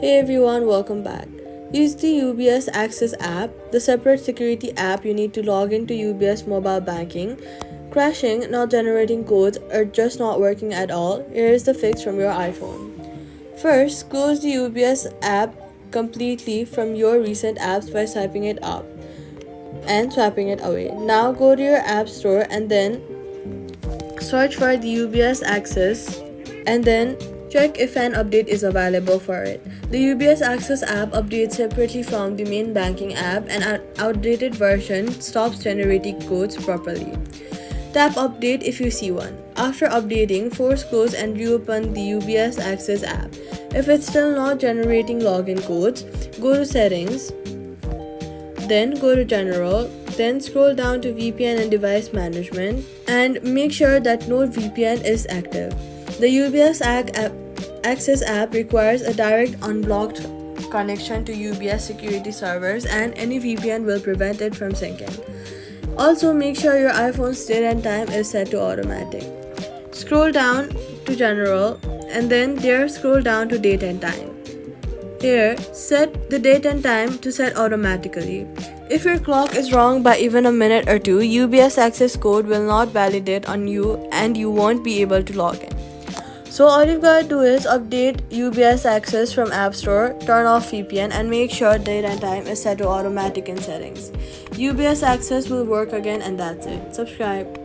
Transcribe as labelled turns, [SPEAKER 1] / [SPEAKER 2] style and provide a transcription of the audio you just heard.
[SPEAKER 1] Hey everyone, welcome back. Use the UBS Access app, the separate security app you need to log into UBS Mobile Banking. Crashing, not generating codes, or just not working at all, here is the fix from your iPhone. First, close the UBS app completely from your recent apps by swiping it up and swapping it away. Now go to your app store and then search for the UBS Access and then check if an update is available for it. The UBS Access app updates separately from the main banking app and an outdated version stops generating codes properly. Tap update if you see one. After updating, force close and reopen the UBS Access app. If it's still not generating login codes, go to settings, then go to general, then scroll down to VPN and device management and make sure that no VPN is active. The UBS Access app requires a direct unblocked connection to UBS security servers and any VPN will prevent it from syncing. Also, make sure your iPhone's date and time is set to automatic. Scroll down to general and then there scroll down to date and time. Here, set the date and time to set automatically. If your clock is wrong by even a minute or two, UBS Access code will not validate on you and you won't be able to log in. So all you've got to do is update UBS Access from App Store, turn off VPN and make sure date and time is set to automatic in settings. UBS Access will work again and that's it. Subscribe.